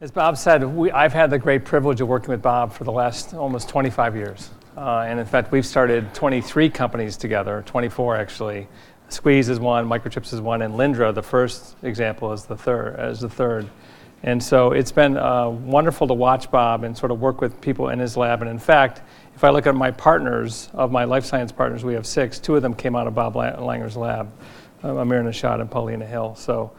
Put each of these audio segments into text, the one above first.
As Bob said, I've had the great privilege of working with Bob for the last almost 25 years. And in fact, we've started 23 companies together, 24 actually. Squeeze is one, Microchips is one, and Lindra, the first example, is the third. And so it's been wonderful to watch Bob and sort of work with people in his lab. And in fact, if I look at my partners, of my life science partners, we have 6. 2 of them came out of Bob Langer's lab, Amir Nishad and Paulina Hill. So,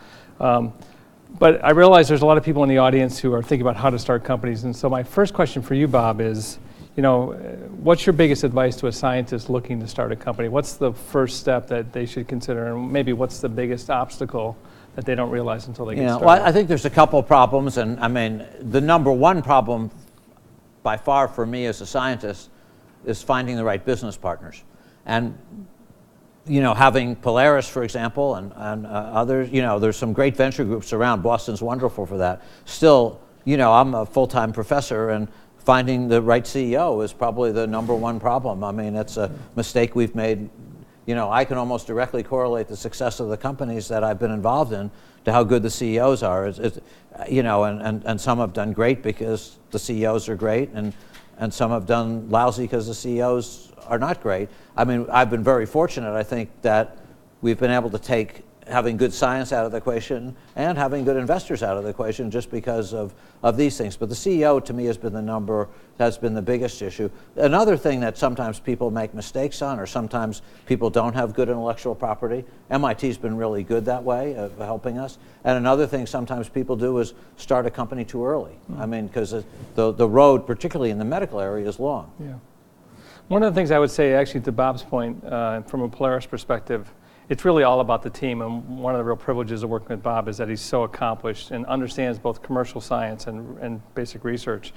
but I realize there's a lot of people in the audience who are thinking about how to start companies. And so my first question for you, Bob, is, what's your biggest advice to a scientist looking to start a company? What's the first step that they should consider? And maybe what's the biggest obstacle that they don't realize until they get started? Well, I think there's a couple of problems. And I mean, the number one problem by far for me as a scientist is finding the right business partners. And having Polaris, for example, and others, there's some great venture groups around. Boston's wonderful for that. Still, I'm a full-time professor, and finding the right CEO is probably the number one problem. I mean, it's a mistake we've made. I can almost directly correlate the success of the companies that I've been involved in to how good the CEOs are. And some have done great because the CEOs are great, and some have done lousy because the CEOs are not great. I mean, I've been very fortunate, I think, that we've been able to take having good science out of the equation and having good investors out of the equation just because of these things. But the CEO, to me, has been the biggest issue. Another thing that sometimes people make mistakes on, or sometimes people don't have good intellectual property. MIT's been really good that way of helping us. And another thing sometimes people do is start a company too early. I mean, because the road, particularly in the medical area, is long. Yeah. One of the things I would say, actually, to Bob's point, from a Polaris perspective, it's really all about the team. And one of the real privileges of working with Bob is that he's so accomplished and understands both commercial science and basic research.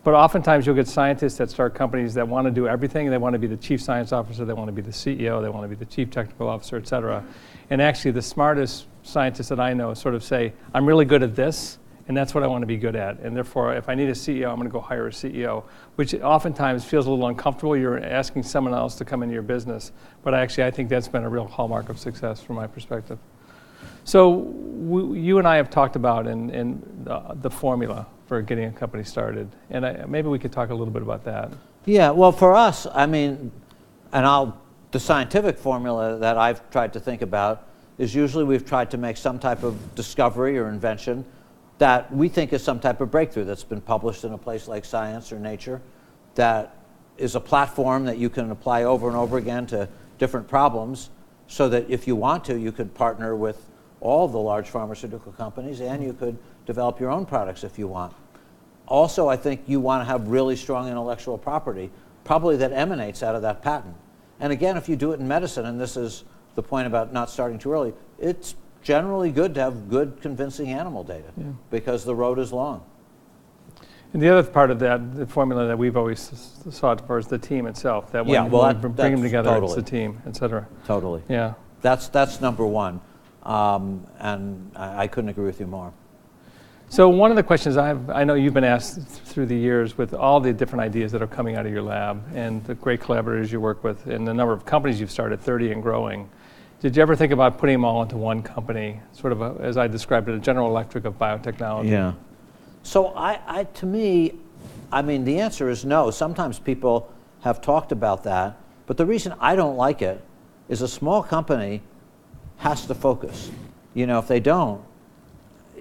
But oftentimes you'll get scientists that start companies that want to do everything. They want to be the chief science officer, they want to be the CEO, they want to be the chief technical officer, et cetera. And actually the smartest scientists that I know sort of say, I'm really good at this, and that's what I want to be good at. And therefore, if I need a CEO, I'm going to go hire a CEO, which oftentimes feels a little uncomfortable. You're asking someone else to come into your business. But actually, I think that's been a real hallmark of success from my perspective. So you and I have talked about in the formula for getting a company started. And maybe we could talk a little bit about that. Yeah, well, for us, I mean, the scientific formula that I've tried to think about is usually we've tried to make some type of discovery or invention that we think is some type of breakthrough that's been published in a place like Science or Nature, that is a platform that you can apply over and over again to different problems, so that if you want to, you could partner with all the large pharmaceutical companies, and you could develop your own products if you want. Also, I think you want to have really strong intellectual property, probably that emanates out of that patent. And again, if you do it in medicine, and this is the point about not starting too early, it's generally good to have good, convincing animal data, because the road is long. And the other part of that, the formula that we've always sought for, is the team itself. That when we bring them together, totally. It's the team, et cetera. Totally. Yeah. That's number one, and I couldn't agree with you more. So one of the questions I know you've been asked through the years, with all the different ideas that are coming out of your lab and the great collaborators you work with and the number of companies you've started, 30 and growing, did you ever think about putting them all into one company, sort of as I described it, a General Electric of biotechnology? Yeah. So to me, I mean, the answer is no. Sometimes people have talked about that, but the reason I don't like it is a small company has to focus. If they don't,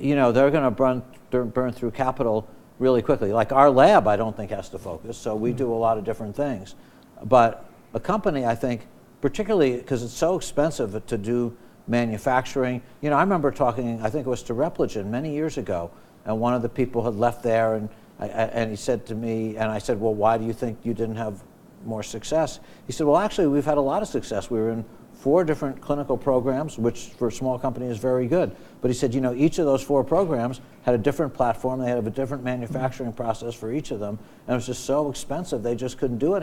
they're going to burn through capital really quickly. Like our lab, I don't think has to focus, so we do a lot of different things. But a company, I think, particularly because it's so expensive to do manufacturing. I remember talking, I think it was to Repligen many years ago, and one of the people had left there, and he said to me, and I said, well, why do you think you didn't have more success? He said, well, actually, we've had a lot of success. We were in 4 different clinical programs, which for a small company is very good. But he said, each of those 4 programs had a different platform. They had a different manufacturing process for each of them, and it was just so expensive they just couldn't do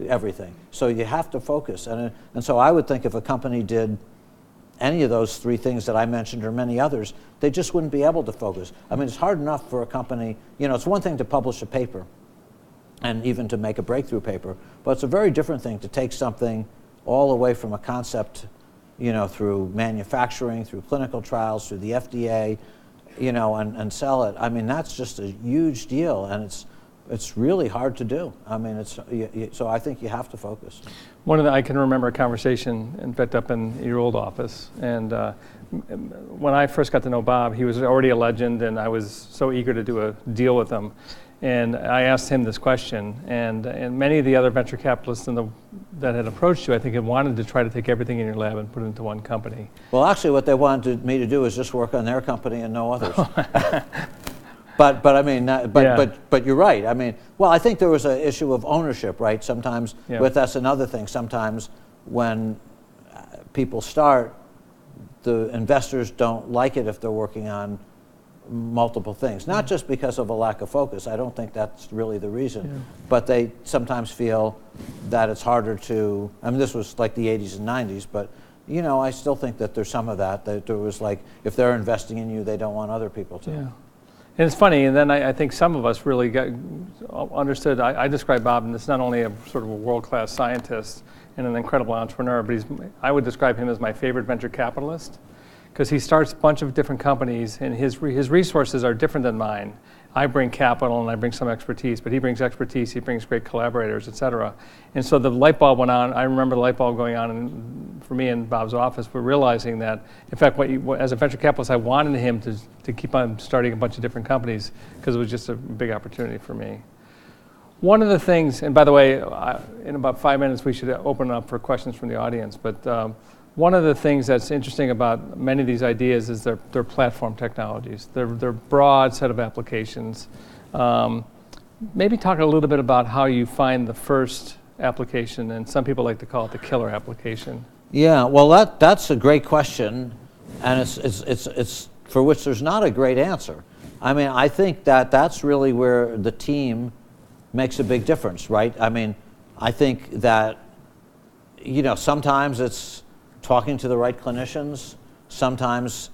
everything. So you have to focus. And so I would think if a company did any of those 3 things that I mentioned or many others, they just wouldn't be able to focus. I mean, it's hard enough for a company, it's one thing to publish a paper and even to make a breakthrough paper, but it's a very different thing to take something all the way from a concept, through manufacturing, through clinical trials, through the FDA, and sell it. I mean, that's just a huge deal, and it's really hard to do. I mean, so I think you have to focus. I can remember a conversation, in fact, up in your old office, and when I first got to know Bob, he was already a legend, and I was so eager to do a deal with him. And I asked him this question, and many of the other venture capitalists that had approached you, I think, had wanted to try to take everything in your lab and put it into one company. Well, actually, what they wanted me to do is just work on their company and no others. But I mean, but you're right. I mean, well, I think there was an issue of ownership, right? Sometimes, but that's another thing. Sometimes when people start, the investors don't like it if they're working on multiple things, not just because of a lack of focus. I don't think that's really the reason, but they sometimes feel that it's harder to, I mean, this was like the 80s and 90s, but I still think that there's some of that there was like, if they're investing in you, they don't want other people to. Yeah. And it's funny, and then I think some of us really understood, I describe Bob as not only a sort of a world-class scientist and an incredible entrepreneur, but I would describe him as my favorite venture capitalist, because he starts a bunch of different companies, and his resources are different than mine. I bring capital and I bring some expertise, but he brings expertise, he brings great collaborators, et cetera. And so the light bulb went on. I remember the light bulb going on for me in Bob's office, but realizing that, in fact, as a venture capitalist, I wanted him to keep on starting a bunch of different companies, because it was just a big opportunity for me. One of the things, and by the way, in about 5 minutes we should open up for questions from the audience, but one of the things that's interesting about many of these ideas is they're platform technologies. They're broad set of applications. Maybe talk a little bit about how you find the first application, and some people like to call it the killer application. Yeah, well, that's a great question, and it's for which there's not a great answer. I mean, I think that's really where the team makes a big difference, right? I mean, I think that sometimes it's talking to the right clinicians. Sometimes,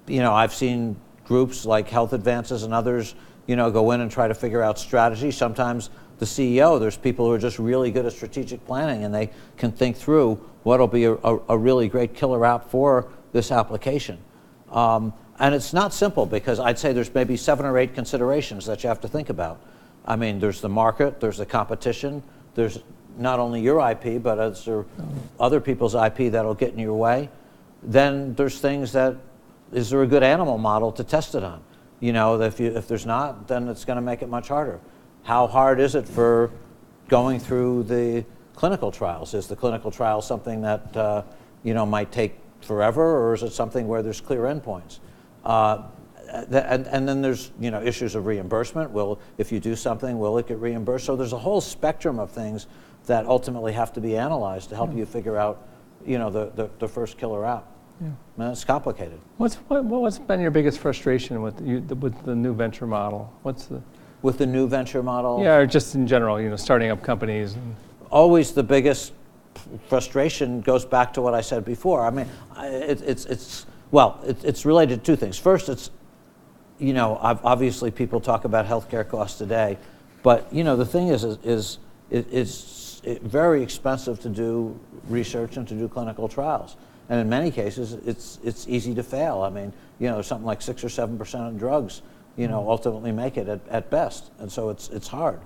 I've seen groups like Health Advances and others, go in and try to figure out strategy. Sometimes the CEO, there's people who are just really good at strategic planning, and they can think through what'll be a really great killer app for this application. And it's not simple, because I'd say there's maybe 7 or 8 considerations that you have to think about. I mean, there's the market, there's the competition, there's not only your IP, but other people's IP that'll get in your way. Then there's things is there a good animal model to test it on? If there's not, then it's going to make it much harder. How hard is it for going through the clinical trials? Is the clinical trial something that might take forever, or is it something where there's clear endpoints? And then there's issues of reimbursement. If you do something, will it get reimbursed? So there's a whole spectrum of things that ultimately have to be analyzed to help you figure out the first killer app. Yeah. Man, it's complicated. What's been your biggest frustration with the new venture model? With the new venture model? Yeah, or just in general, starting up companies. Always the biggest frustration goes back to what I said before. I mean, it's related to 2 things. First, it's obviously people talk about healthcare costs today, but the thing is it's very expensive to do research and to do clinical trials, and in many cases it's easy to fail. I mean, something like 6 or 7% of drugs ultimately make it at best, and so it's hard.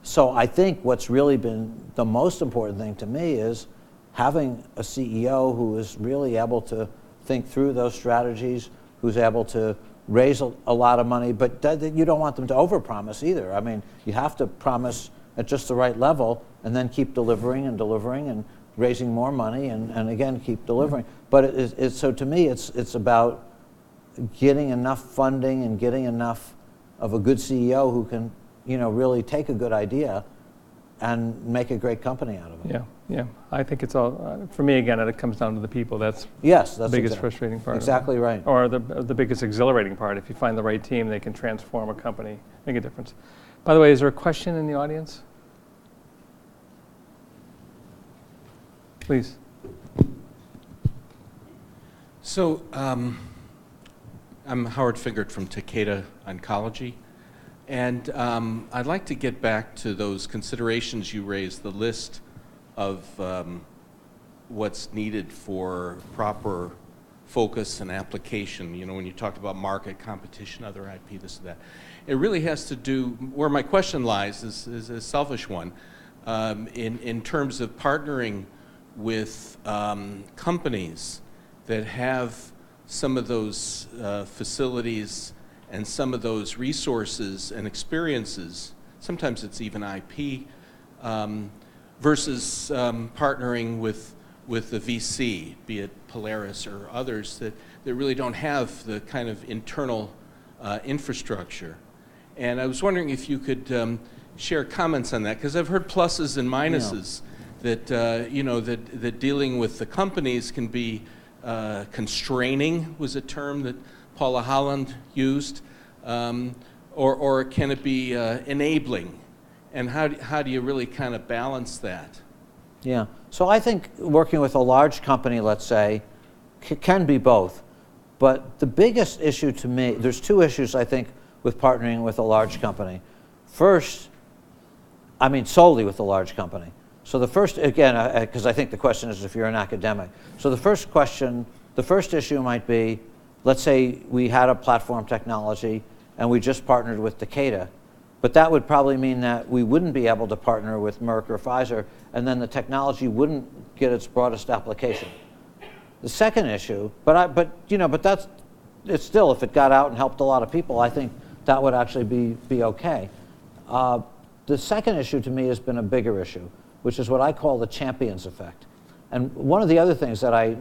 So I think what's really been the most important thing to me is having a CEO who is really able to think through those strategies, who's able to raise a lot of money, but you don't want them to overpromise either. I mean, you have to promise at just the right level, and then keep delivering and raising more money, and again keep delivering. But so to me, it's about getting enough funding and getting enough of a good CEO who can really take a good idea and make a great company out of it. Yeah. I think it's all, for me, again, it comes down to the people. That's the biggest frustrating part. Exactly right. Or the biggest exhilarating part. If you find the right team, they can transform a company, make a difference. By the way, is there a question in the audience? Please. So, I'm Howard Fingert from Takeda Oncology. And I'd like to get back to those considerations you raised, the list of what's needed for proper focus and application. You know, when you talked about market, competition, other IP, this and that. It really has to do, where my question lies is a selfish one, in terms of partnering with companies that have some of those facilities and some of those resources and experiences, sometimes it's even IP, versus partnering with the VC, be it Polaris or others that really don't have the kind of internal infrastructure. And I was wondering if you could share comments on that, because I've heard pluses and minuses, that you know, that dealing with the companies can be constraining, was a term that Paula Holland used, or can it be enabling? And how do you really kind of balance that? Yeah. So I think working with a large company, let's say, can be both. But the biggest issue to me, there's two issues I think with partnering with a large company. First, I mean solely with a large company. So the first, again, because I think the question is if you're an academic. So the first issue might be, let's say we had a platform technology and we just partnered with Takeda, but that would probably mean that we wouldn't be able to partner with Merck or Pfizer, and then the technology wouldn't get its broadest application. The second issue, but that's, it's still, if it got out and helped a lot of people, I think that would actually be okay. The second issue to me has been a bigger issue, which is what I call the champions effect. And one of the other things that I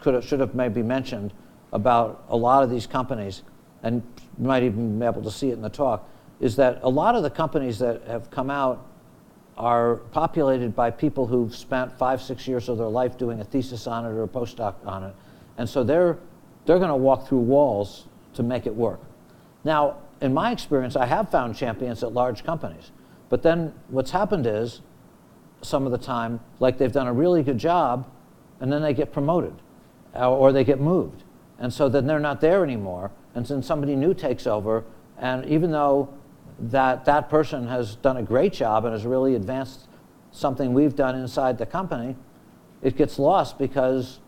should have maybe mentioned about a lot of these companies, and you might even be able to see it in the talk, is that a lot of the companies that have come out are populated by people who've spent 5-6 years of their life doing a thesis on it or a postdoc on it. And so they're going to walk through walls to make it work. Now, in my experience, I have found champions at large companies. But then what's happened is, some of the time, like they've done a really good job, and then they get promoted, or they get moved. And so then they're not there anymore, and then somebody new takes over, and even though that person has done a great job and has really advanced something we've done inside the company, it gets lost because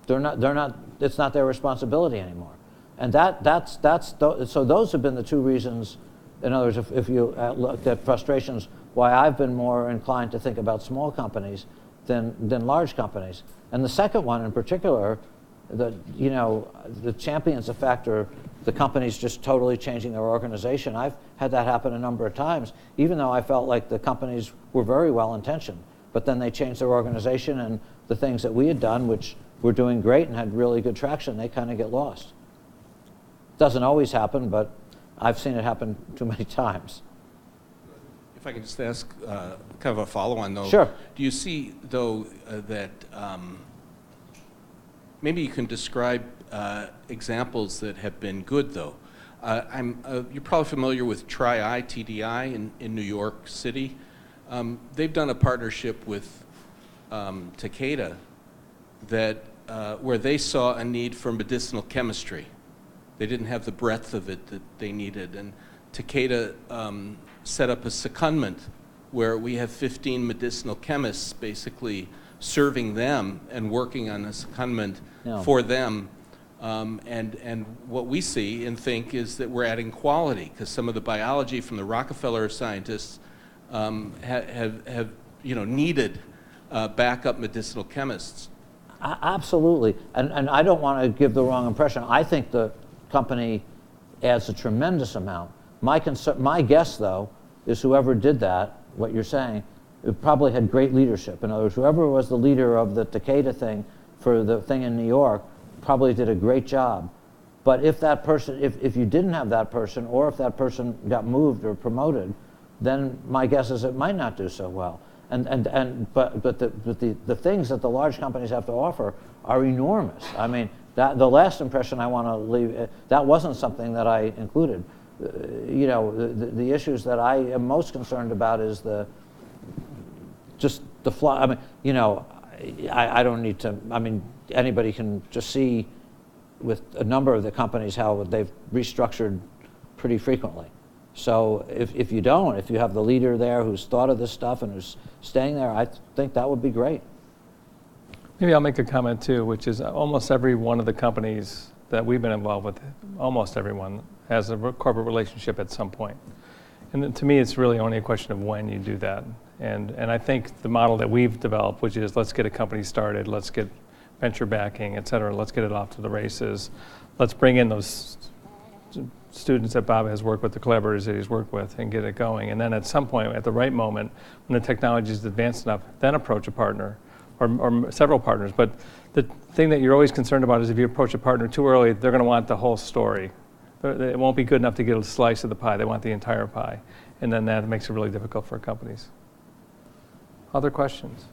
it's not their responsibility anymore. And so those have been the two reasons. In other words, if you looked at frustrations, why I've been more inclined to think about small companies than large companies. And the second one in particular, the champions effect, or the company's just totally changing their organization. I've had that happen a number of times, even though I felt like the companies were very well intentioned. But then they changed their organization, and the things that we had done, which were doing great and had really good traction, they kind of get lost. Doesn't always happen, but I've seen it happen too many times. If I can just ask kind of a follow-on, though. Sure. Do you see, though, that maybe you can describe examples that have been good, though? You're probably familiar with Tri-I, TDI, in New York City. They've done a partnership with Takeda where they saw a need for medicinal chemistry. They didn't have the breadth of it that they needed, and Takeda set up a secondment where we have 15 medicinal chemists basically serving them and working on a secondment for them. And what we see and think is that we're adding quality, because some of the biology from the Rockefeller scientists have needed backup medicinal chemists. Absolutely, and I don't want to give the wrong impression. I think the company adds a tremendous amount. My guess, though, is whoever did that, what you're saying, it probably had great leadership. In other words, whoever was the leader of the Takeda thing for the thing in New York probably did a great job. But if that person, if you didn't have that person, or if that person got moved or promoted, then my guess is it might not do so well. But the things that the large companies have to offer are enormous. I mean, the last impression I want to leave, that wasn't something that I included. The issues that I am most concerned about is I mean, I don't need to, I mean, anybody can just see with a number of the companies how they've restructured pretty frequently. So if you have the leader there who's thought of this stuff and who's staying there, I think that would be great. Maybe I'll make a comment too, which is almost every one of the companies that we've been involved with, almost everyone, has a corporate relationship at some point. And then to me, it's really only a question of when you do that. And I think the model that we've developed, which is let's get a company started, let's get venture backing, et cetera, let's get it off to the races, let's bring in those students that Bob has worked with, the collaborators that he's worked with, and get it going. And then at some point, at the right moment, when the technology is advanced enough, then approach a partner or several partners. But the thing that you're always concerned about is if you approach a partner too early, they're going to want the whole story. It won't be good enough to get a slice of the pie. They want the entire pie. And then that makes it really difficult for companies. Other questions?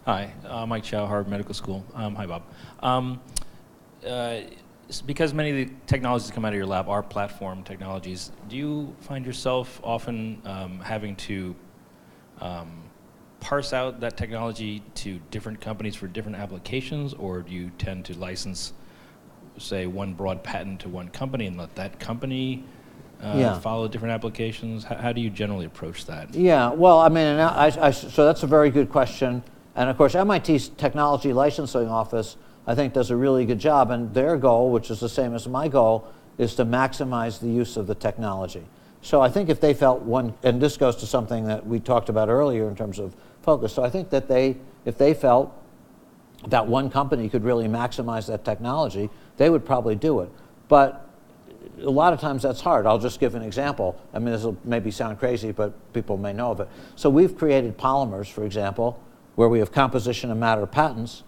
Hi, Mike Chow, Harvard Medical School. Hi, Bob. Because many of the technologies that come out of your lab are platform technologies, do you find yourself often having to parse out that technology to different companies for different applications, or do you tend to license, say, one broad patent to one company and let that company follow different applications? How do you generally approach that? Yeah, well, I mean, so that's a very good question. And of course, MIT's Technology Licensing Office, I think, does a really good job. And their goal, which is the same as my goal, is to maximize the use of the technology. So I think if they felt one, and this goes to something that we talked about earlier in terms of focus. So I think that if they felt that one company could really maximize that technology, they would probably do it. But a lot of times that's hard. I'll just give an example. I mean, this will maybe sound crazy, but people may know of it. So we've created polymers, for example, where we have composition of matter patents,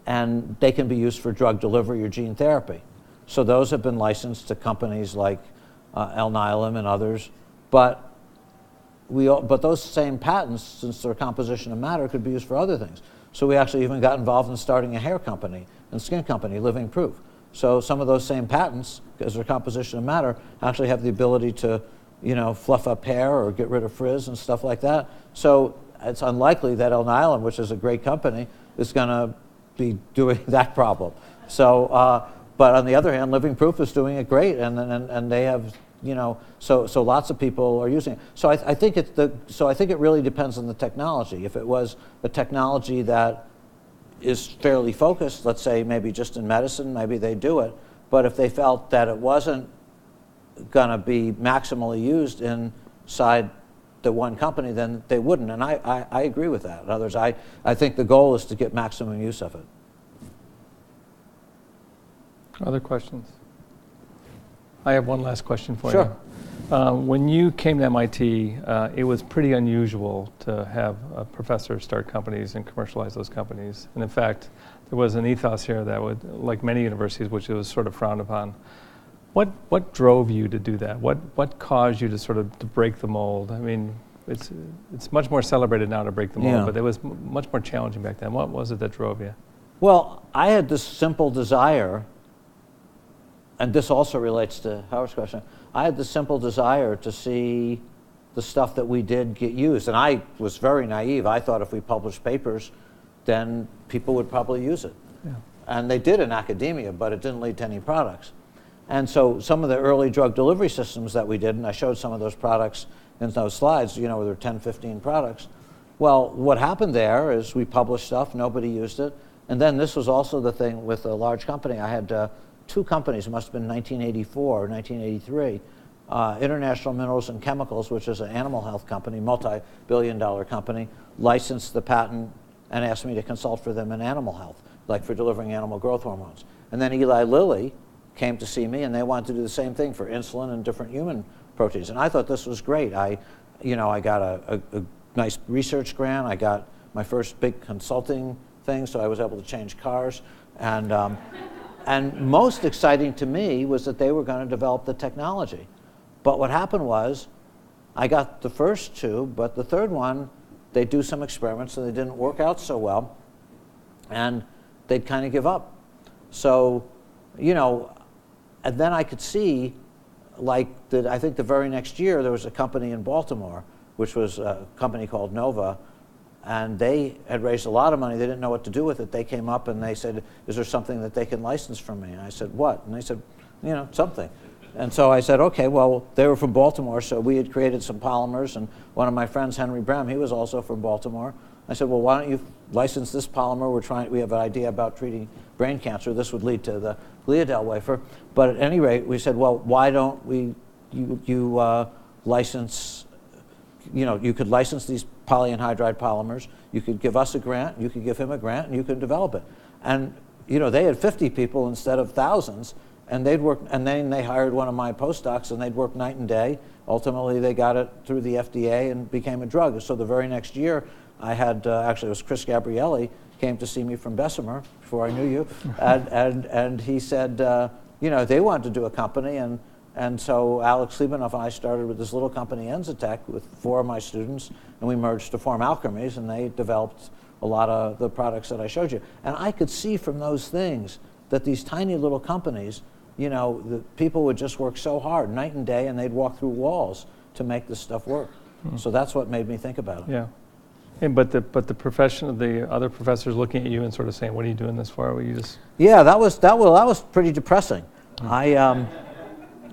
and they can be used for drug delivery or gene therapy. So those have been licensed to companies like Alnylam and others, but those same patents, since they're composition of matter, could be used for other things. So we actually even got involved in starting a hair company and skin company, Living Proof. So some of those same patents, because they're composition of matter, actually have the ability to, fluff up hair or get rid of frizz and stuff like that. So it's unlikely that Alnylam, which is a great company, is going to be doing that problem. So, but on the other hand, Living Proof is doing it great, and they have, so lots of people are using it. So I think it really depends on the technology. If it was a technology that is fairly focused, let's say maybe just in medicine, maybe they do it. But if they felt that it wasn't going to be maximally used inside the one company, then they wouldn't. And I agree with that. In other words, I think the goal is to get maximum use of it. Other questions? I have one last question for Sure. you. When you came to MIT, it was pretty unusual to have a professor start companies and commercialize those companies. And in fact, there was an ethos here that would, like many universities, which was sort of frowned upon. What drove you to do that? What caused you to sort of to break the mold? I mean, it's much more celebrated now to break the mold, but it was much more challenging back then. What was it that drove you? Well, I had this simple desire, and this also relates to Howard's question. I had this simple desire to see the stuff that we did get used. And I was very naive. I thought if we published papers, then people would probably use it. Yeah. And they did in academia, but it didn't lead to any products. And so some of the early drug delivery systems that we did, and I showed some of those products in those slides, where there were 10, 15 products. Well, what happened there is we published stuff, nobody used it. And then this was also the thing with a large company. I had two companies, it must have been 1984 or 1983, International Minerals and Chemicals, which is an animal health company, multi-billion-dollar company, licensed the patent and asked me to consult for them in animal health, like for delivering animal growth hormones. And then Eli Lilly came to see me, and they wanted to do the same thing for insulin and different human proteins. And I thought this was great. I got a nice research grant. I got my first big consulting thing, so I was able to change cars. And most exciting to me was that they were going to develop the technology. But what happened was, I got the first two, but the third one, they do some experiments and they didn't work out so well, and they'd kind of give up. So, and then I could see, I think the very next year, there was a company in Baltimore, which was a company called Nova, and they had raised a lot of money. They didn't know what to do with it. They came up and they said, is there something that they can license from me? And I said, what? And they said, something. And so I said, okay, well, they were from Baltimore, so we had created some polymers, and one of my friends, Henry Brem, he was also from Baltimore, I said, well, why don't you license this polymer? We have an idea about treating brain cancer. This would lead to the gliadel wafer. But at any rate, we said, well, why don't you license, you could license these polyanhydride polymers. You could give us a grant, you could give him a grant, and you could develop it. And they had 50 people instead of thousands, and they'd work. And then they hired one of my postdocs, and they'd work night and day. Ultimately, they got it through the FDA and became a drug. So the very next year, I had actually it was Chris Gabrielli came to see me from Bessemer before I knew you, and he said, they wanted to do a company, and so Alex Liebenoff and I started with this little company, Enzatech, with 4 of my students, and we merged to form Alchemies, and they developed a lot of the products that I showed you. And I could see from those things that these tiny little companies, the people would just work so hard night and day, and they'd walk through walls to make this stuff work. So that's what made me think about it. Yeah. But the other professors looking at you and sort of saying, "What are you doing this for?" Were you just? Yeah, that was pretty depressing. I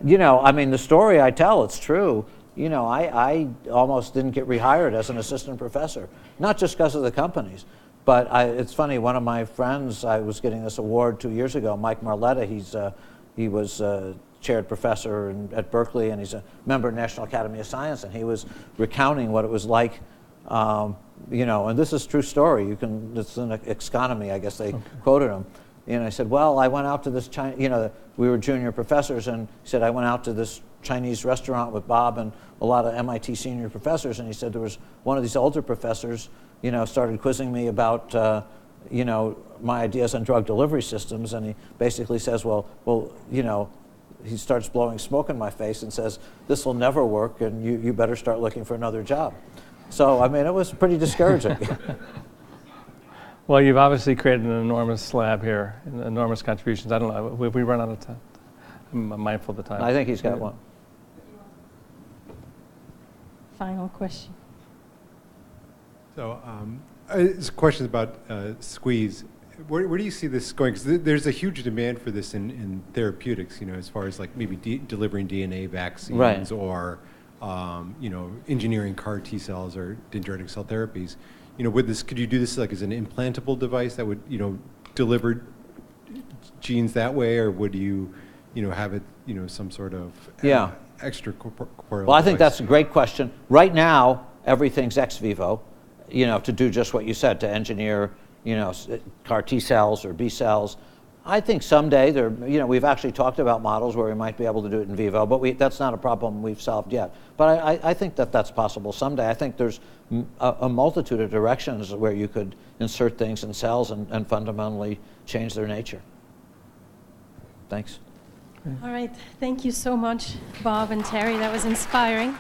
mean, the story I tell, it's true. I almost didn't get rehired as an assistant professor, not just because of the companies, but it's funny. One of my friends, I was getting this award 2 years ago, Mike Marletta. He was chaired professor at Berkeley, and he's a member of the National Academy of Science, and he was recounting what it was like. And this is a true story. It's an economy, I guess they quoted him. And I said, well, I went out to this we were junior professors, and he said, I went out to this Chinese restaurant with Bob and a lot of MIT senior professors, and he said there was one of these older professors, started quizzing me about, my ideas on drug delivery systems, and he basically says, well, he starts blowing smoke in my face and says, this will never work, and you better start looking for another job. So, I mean, it was pretty discouraging. Well, you've obviously created an enormous lab here, enormous contributions. I don't know, we run out of time. I'm mindful of the time. I think he's got one. Final question. So, it's questions about squeeze. Where do you see this going? Because there's a huge demand for this in therapeutics, as far as like maybe delivering DNA vaccines, right, or engineering CAR T cells or dendritic cell therapies. With this, could you do this like as an implantable device that would, deliver genes that way, or would you, have it, some sort of extracorporeal? Well, I think that's a great question. Right now, everything's ex vivo, to do just what you said, to engineer, CAR T cells or B cells. I think someday we've actually talked about models where we might be able to do it in vivo, but that's not a problem we've solved yet. But I think that's possible someday. I think there's a multitude of directions where you could insert things in cells and fundamentally change their nature. Thanks. All right. Thank you so much, Bob and Terry. That was inspiring.